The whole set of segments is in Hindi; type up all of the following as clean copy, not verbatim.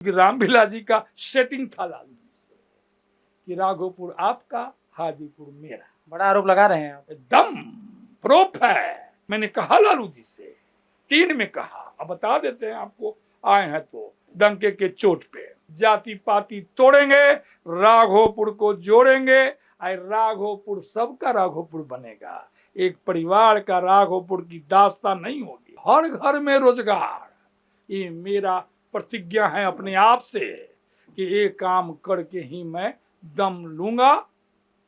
कि रामविलास जी का सेटिंग था लालू जी से कि राघोपुर आपका, हाजीपुर मेरा। बड़ा आरोप लगा रहे हैं आप। एकदम प्रूफ है। मैंने कहा लालू जी से 3 में कहा, अब बता देते हैं आपको, आए हैं तो डंके के चोट पे। जाति पाति तोड़ेंगे, राघोपुर को जोड़ेंगे, राघोपुर सबका राघोपुर बनेगा। एक परिवार का राघोपुर की दास्तां नहीं होगी। हर घर में रोजगार, ये मेरा प्रतिज्ञा है अपने आप से कि ये काम करके ही मैं दम लूंगा,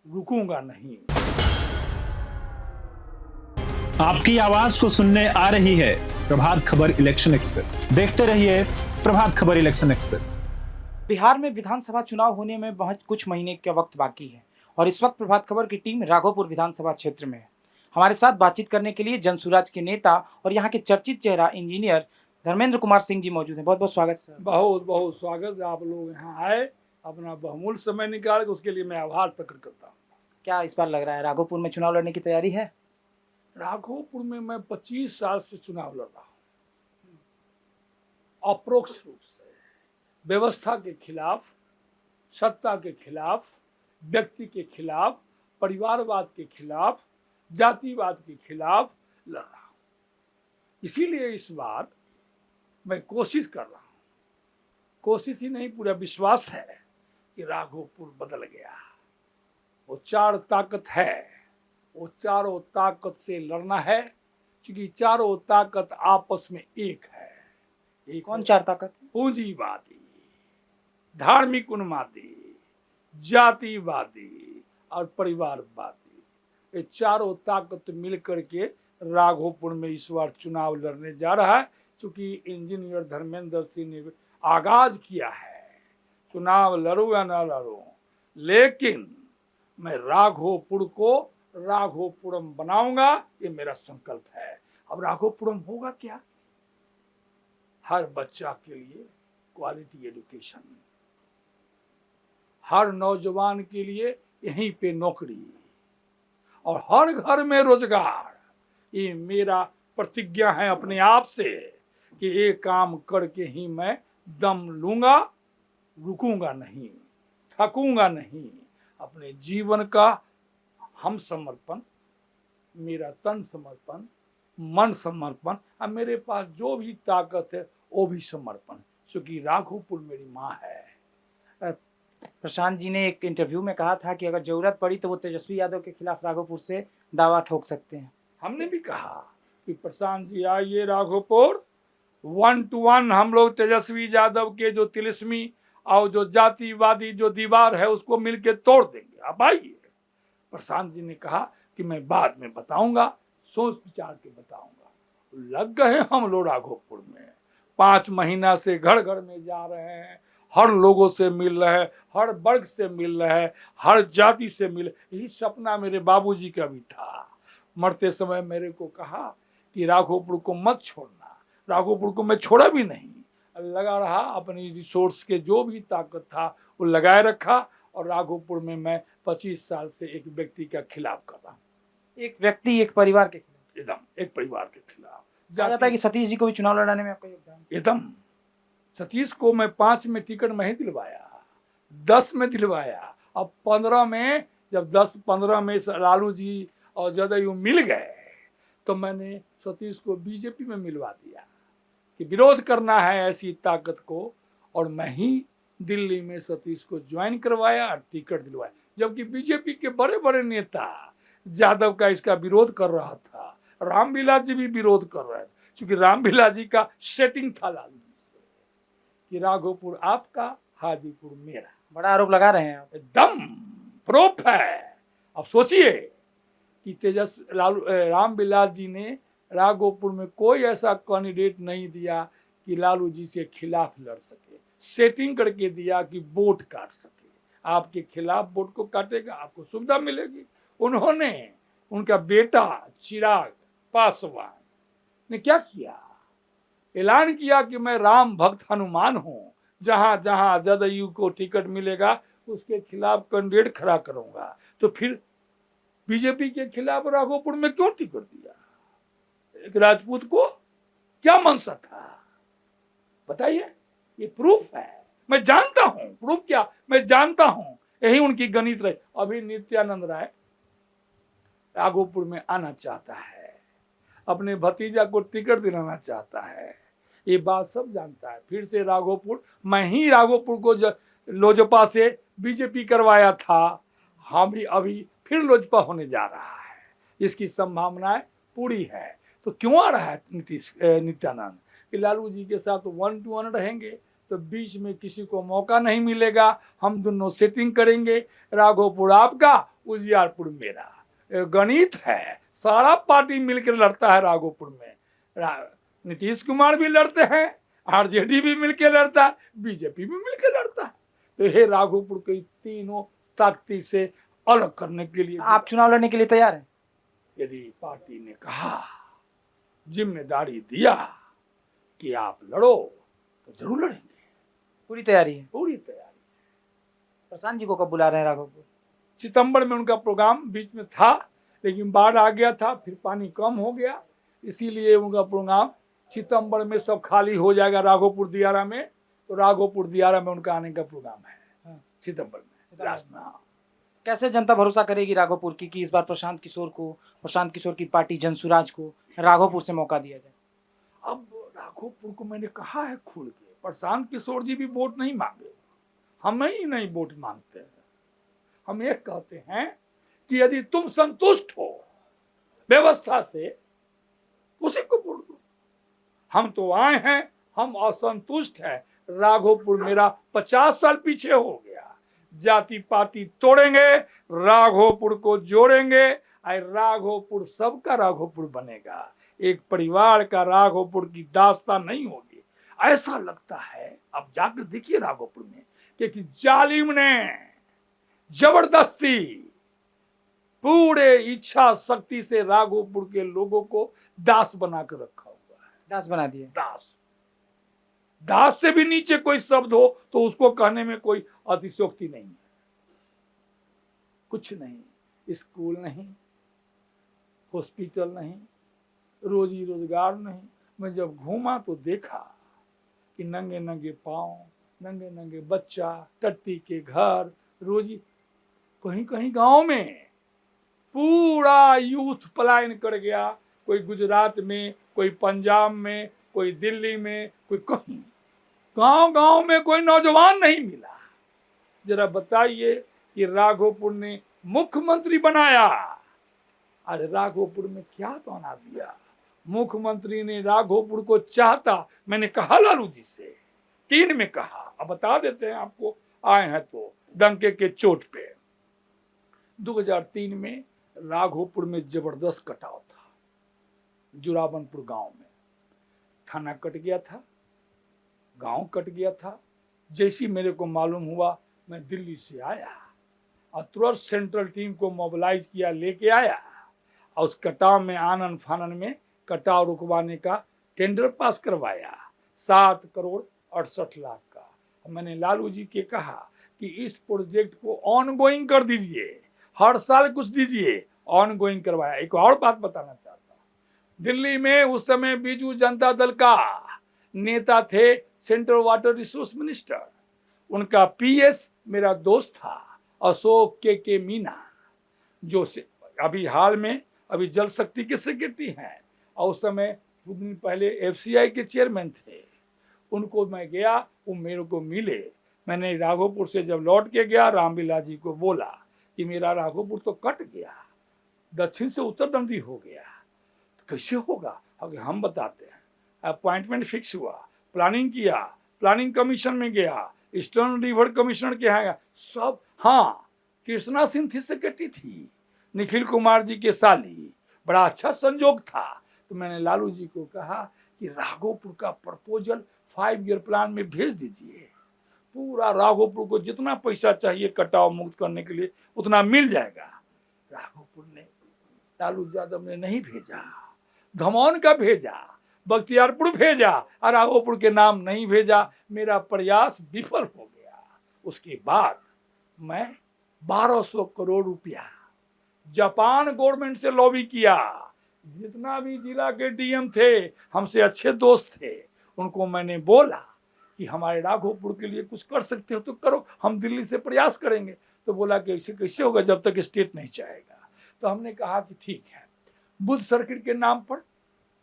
रुकूंगा नहीं। आपकी आवाज को सुनने आ रही है प्रभात खबर इलेक्शन एक्सप्रेस। देखते रहिए प्रभात खबर इलेक्शन एक्सप्रेस। बिहार में विधानसभा चुनाव होने में बहुत कुछ महीने का वक्त बाकी है और इस वक्त प्रभात खबर की टीम राघोपुर विधानसभा क्षेत्र में है। हमारे साथ बातचीत करने के लिए जनसुराज के नेता और यहाँ के चर्चित चेहरा इंजीनियर धर्मेंद्र कुमार सिंह जी मौजूद हैं। बहुत बहुत स्वागत सर। बहुत बहुत स्वागत। आप लोग यहाँ आए, अपना बहुमूल्य समय निकाल, उसके लिए मैं आभार प्रकट करता हूँ। क्या इस बार लग रहा है राघोपुर में चुनाव लड़ने की तैयारी है? राघोपुर में मैं 25 साल से चुनाव लड़ रहा हूँ, अप्रोक्ष रूप से व्यवस्था के खिलाफ, सत्ता के खिलाफ, व्यक्ति के खिलाफ, परिवारवाद के खिलाफ, जातिवाद के खिलाफ लड़ रहा हूँ। इसीलिए इस बार मैं कोशिश कर रहा हूँ, कोशिश ही नहीं पूरा विश्वास है कि राघोपुर बदल गया। वो 4 ताकत है, वो चारों ताकत से लड़ना है, क्योंकि चारों ताकत आपस में एक है। एक कौन 4 ताकत? पूंजीवादी, धार्मिक उन्मादी, जातिवादी और परिवारवादी। ये चारों ताकत मिलकर के राघोपुर में इस बार चुनाव लड़ने जा रहा है। क्योंकि इंजीनियर धर्मेंद्र सिंह ने आगाज किया है, चुनाव लड़ूं या ना लड़ूं, लेकिन मैं राघोपुर को राघोपुरम बनाऊंगा, ये मेरा संकल्प है। अब राघोपुरम होगा क्या? हर बच्चा के लिए क्वालिटी एजुकेशन, हर नौजवान के लिए यहीं पे नौकरी और हर घर में रोजगार। ये मेरा प्रतिज्ञा है अपने आप से कि ये काम करके ही मैं दम लूंगा, रुकूंगा नहीं, थकूंगा नहीं। अपने जीवन का हम समर्पण, मेरा तन समर्पण, मन समर्पण, और मेरे पास जो भी ताकत है वो भी समर्पण, क्योंकि राघोपुर मेरी माँ है। प्रशांत जी ने एक इंटरव्यू में कहा था कि अगर जरूरत पड़ी तो वो तेजस्वी यादव के खिलाफ राघोपुर से दावा ठोक सकते हैं। हमने भी कहा कि प्रशांत जी आइए राघोपुर, 1 to 1 हम लोग तेजस्वी यादव के जो तिलिस्मी और जो जातिवादी जो दीवार है उसको मिलके तोड़ देंगे, आप आइए। प्रशांत जी ने कहा कि मैं बाद में बताऊंगा, सोच विचार के बताऊंगा। लग गए हम लोग राघोपुर में, 5 महीना से घर घर में जा रहे हैं, हर लोगों से मिल रहे हैं, हर वर्ग से मिल रहे हैं, हर जाति से मिल। यही सपना मेरे बाबूजी का भी था। मरते समय मेरे को कहा कि राघोपुर को मत छोड़ना। राघोपुर को मैं छोड़ा भी नहीं, लगा रहा, अपनी रिसोर्स के जो भी ताकत था वो लगाए रखा, और राघोपुर में मैं 25 साल से एक व्यक्ति का खिलाफ कर रहा हूँ। एक व्यक्ति, एक परिवार के खिलाफ? एकदम एक परिवार के खिलाफ। जाता है कि सतीश जी को भी चुनाव लड़ाने में आपका योगदान? एकदम। सतीश को मैं 5 में टिकट नहीं दिलवाया, 10 में दिलवाया। अब 15 में, जब 10-15 में लालू जी और जदयू मिल गए तो मैंने सतीश को बीजेपी में मिलवा दिया कि विरोध करना है ऐसी ताकत को, और मैं ही दिल्ली में सतीश को ज्वाइन करवाया और टिकट दिलवाया। जबकि बीजेपी के बड़े बड़े नेता यादव का इसका विरोध कर रहा था, रामविलास जी भी विरोध कर रहे थे, क्योंकि रामविलास जी का सेटिंग था लालू जी से कि राघोपुर आपका, हाजीपुर मेरा। बड़ा आरोप लगा रहे हैं आप। एकदम प्रूफ है। अब सोचिए कि रामविलास जी ने राघोपुर में कोई ऐसा कैंडिडेट नहीं दिया कि लालू जी से खिलाफ लड़ सके, सेटिंग करके दिया कि वोट काट सके। आपके खिलाफ वोट को काटेगा, आपको सुविधा मिलेगी। उन्होंने, उनका बेटा चिराग पासवान ने क्या किया? ऐलान किया कि मैं राम भक्त हनुमान हूं, जहां जहां जदयू को टिकट मिलेगा उसके खिलाफ कैंडिडेट खड़ा करूंगा। तो फिर बीजेपी के खिलाफ राघोपुर में क्यों टिकट दिया? एक राजपूत को क्या मनसा था बताइए? ये प्रूफ है। मैं जानता हूं, प्रूफ क्या, मैं जानता हूं, यही उनकी गणित रहे। अभी नित्यानंद राय राघोपुर में आना चाहता है, अपने भतीजा को टिकट दिलाना चाहता है, ये बात सब जानता है। फिर से राघोपुर, मैं ही राघोपुर को लोजपा से बीजेपी करवाया था, हम भी अभी फिर लोजपा होने जा रहा है, इसकी संभावनाएं पूरी है। तो क्यों आ रहा है नित्यानंद कि लालू जी के साथ 1-to-1 रहेंगे, तो बीच में किसी को मौका नहीं मिलेगा, हम दोनों सेटिंग करेंगे, राघोपुर आपका, उजियारपुर मेरा। गणित है, सारा पार्टी मिलकर लड़ता है राघोपुर में। नीतीश कुमार भी लड़ते हैं, आरजेडी भी मिलकर लड़ता है, बीजेपी भी मिलकर लड़ता है। तो ये राघोपुर की तीनों ताकती से अलग करने के लिए आप चुनाव लड़ने के लिए तैयार हैं? यदि पार्टी ने कहा, जिम्मेदारी दिया कि आप लड़ो, तो जरूर लड़ेंगे। पूरी तैयारी है? पूरी तैयारी। प्रशांत जी को कब बुला रहे हैं राघोपुर? सितंबर में उनका प्रोग्राम बीच में था, लेकिन बाढ़ आ गया था, फिर पानी कम हो गया, इसीलिए उनका प्रोग्राम सितंबर में सब खाली हो जाएगा राघोपुर दियारा में। तो राघोपुर दियारा में उनका आने का प्रोग्राम है सितंबर में, लास्ट में। कैसे जनता भरोसा करेगी राघोपुर की कि इस बार प्रशांत किशोर की पार्टी जनसुराज को राघोपुर से मौका दिया जाए? अब राघोपुर को मैंने कहा है खुल के, प्रशांत किशोर जी भी वोट नहीं मांगे, हम ही नहीं वोट मांगते हैं। हम ये कहते हैं कि यदि तुम संतुष्ट हो व्यवस्था से, उसी को वोट दो। हम तो आए हैं, हम असंतुष्ट हैं। राघोपुर मेरा 50 साल पीछे हो गया। जाति पाति तोड़ेंगे, राघोपुर को जोड़ेंगे, राघोपुर सबका राघोपुर बनेगा, एक परिवार का राघोपुर की दास्तान नहीं होगी। ऐसा लगता है, अब जाकर देखिए राघोपुर में कि जालिम ने जबरदस्ती पूरे इच्छा शक्ति से राघोपुर के लोगों को दास बनाकर रखा हुआ है। दास बना दिए। दास से भी नीचे कोई शब्द हो तो उसको कहने में कोई अतिशयोक्ति नहीं है। कुछ नहीं, स्कूल नहीं, हॉस्पिटल नहीं, रोजी रोजगार नहीं। मैं जब घूमा तो देखा कि नंगे नंगे पांव, नंगे नंगे बच्चा, टट्टी के घर, रोजी, कहीं कहीं गांव में पूरा यूथ पलायन कर गया। कोई गुजरात में, कोई पंजाब में, कोई दिल्ली में, कोई कहीं। गांव गांव में कोई नौजवान नहीं मिला। जरा बताइए कि राघोपुर ने मुख्यमंत्री बनाया, आज राघोपुर में क्या बना दिया। मुख्यमंत्री ने राघोपुर को चाहता, मैंने कहा लालू जी से 3 में कहा, अब बता देते हैं आपको, आए हैं तो डंके के चोट पे। 2003 में राघोपुर में जबरदस्त कटाव था, जुरावनपुर गांव में थाना कट गया था, गांव कट गया था। जैसी मेरे को मालूम हुआ, मैं दिल्ली से आया और तुरंत सेंट्रल टीम को मोबिलाइज किया, लेके आया और उस कटाव में आनन फानन में कटाव रुकवाने का टेंडर पास करवाया 7 करोड़ 68 लाख का। मैंने लालू जी के कहा कि इस प्रोजेक्ट को ऑनगोइंग कर दीजिए, हर साल कुछ दीजिए, ऑनगोइंग करवाया। एक और बात बताना चाहता हूं, दिल्ली में उस समय बीजू जनता दल का नेता थे सेंट्रल वाटर रिसोर्स मिनिस्टर, उनका पीएस मेरा दोस्त था अशोक के मीना, जो अभी हाल में अभी जल शक्ति के सेक्रेटरी हैं और उस समय कुछ दिन पहले एफसीआई के चेयरमैन थे। उनको मैं गया, वो मेरे को मिले। मैंने राघोपुर से जब लौट के गया, रामविलास जी को बोला कि मेरा राघोपुर तो कट गया, दक्षिण से उत्तर दंडी हो गया, तो कैसे होगा? अगर हम बताते हैं, अपॉइंटमेंट फिक्स हुआ, प्लानिंग किया, प्लानिंग कमीशन में गया, ईस्टर्न रिवर कमिश्नर के यहाँ सब। हाँ, कृष्णा सिंह थी सेक्रेटरी थी, निखिल कुमार जी के साली, बड़ा अच्छा संजोग था। तो मैंने लालू जी को कहा कि राघोपुर का प्रपोजल 5 ईयर प्लान में भेज दीजिए, पूरा राघोपुर को जितना पैसा चाहिए कटाव मुक्त करने के लिए उतना मिल जाएगा। राघोपुर ने, लालू यादव ने नहीं भेजा, धमौन का भेजा, बख्तियारपुर भेजा और राघोपुर के नाम नहीं भेजा। मेरा प्रयास विफल हो गया। उसके बाद मैं 1200 करोड़ रुपया जापान गवर्नमेंट से लॉबी किया। जितना भी जिला के डीएम थे, हमसे अच्छे दोस्त थे, उनको मैंने बोला कि हमारे राघोपुर के लिए कुछ कर सकते हो तो करो, हम दिल्ली से प्रयास करेंगे। तो बोला कि ऐसे कैसे होगा जब तक स्टेट नहीं चाहेगा। तो हमने कहा कि ठीक है, बुद्ध सर्किट के नाम पर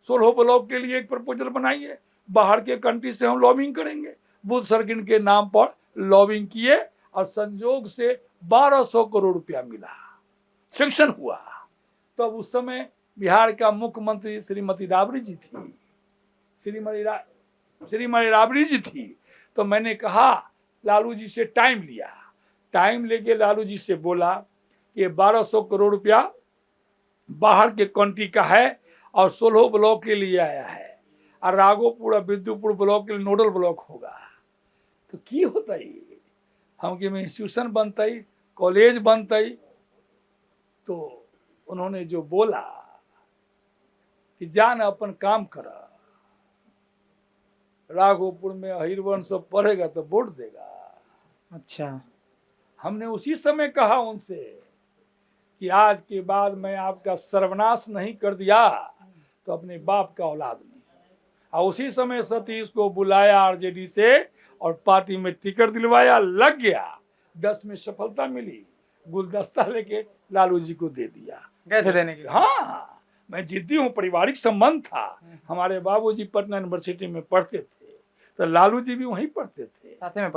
16 ब्लॉक के लिए एक प्रपोजल बनाइए, बाहर के कंट्री से हम लॉबिंग करेंगे। बुद्ध सर्किट के नाम पर लॉबिंग किए और संजोग से 1200 करोड़ रुपया मिला, सैंक्शन हुआ। तो अब उस समय बिहार का मुख्यमंत्री श्रीमती राबड़ी जी थी, श्रीमती राबड़ी जी थी। तो मैंने कहा लालू जी से टाइम लिया, टाइम लेके लालू जी से बोला कि 1200 करोड़ रुपया बाहर के कंट्री का है और 16 ब्लॉक के लिए आया है, और राघोपुर और विद्युपुर ब्लॉक के लिए नोडल ब्लॉक होगा। तो की होता ही हम के में इंस्टीट्यूशन बनता, कॉलेज बनता। तो उन्होंने जो बोला कि जान अपन काम करा, राघोपुर में अहिरवन सब पढ़ेगा तो वोट देगा। अच्छा, हमने उसी समय कहा उनसे कि आज के बाद मैं आपका सर्वनाश नहीं कर दिया तो अपने बाप का औलाद नहीं। और उसी समय सतीश को बुलाया आरजेडी से और पार्टी में टिकट दिलवाया, लग गया। 10 में सफलता मिली, गुलदस्ता लेके लालू जी को दे दिया। गए थे देने के लिए? हाँ, मैं जिद्दी हूँ, पारिवारिक संबंध था। हमारे बाबूजी पटना यूनिवर्सिटी में पढ़ते थे, तो लालू जी भी वहीं पढ़ते थे, साथ में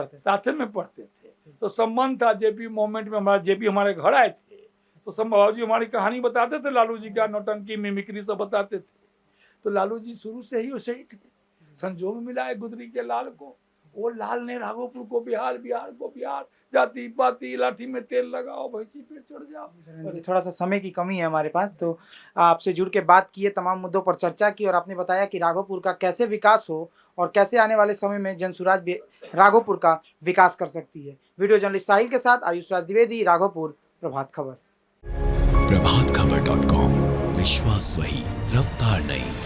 पढ़ते थे। तो संबंध था। जेपी मोमेंट में हमारा जेपी हमारे घर आए थे, तो सब बाबूजी हमारी कहानी बताते थे, लालू जी का नौटंकी मिमिक्री सब बताते थे। तो लालू जी शुरू से ही वो सही थे। संजोग मिला है गुदरी के लाल को, वो लाल ने राघोपुर को बिहार, बिहार को बिहार, जाति पाति लाठी में तेल लगाओ, भैंसी पे चढ़ जाओ। थोड़ा सा समय की कमी है हमारे पास, तो आपसे जुड़ के बात किए, तमाम मुद्दों पर चर्चा की, और आपने बताया कि राघोपुर का कैसे विकास हो और कैसे आने वाले समय में जनसुराज भी राघोपुर का विकास कर सकती है। वीडियो जर्नलिस्ट साहिल के साथ आयुष राज द्विवेदी, राघोपुर, प्रभात खबर। प्रभातखबर.com, विश्वास वही, रफ्तार नहीं।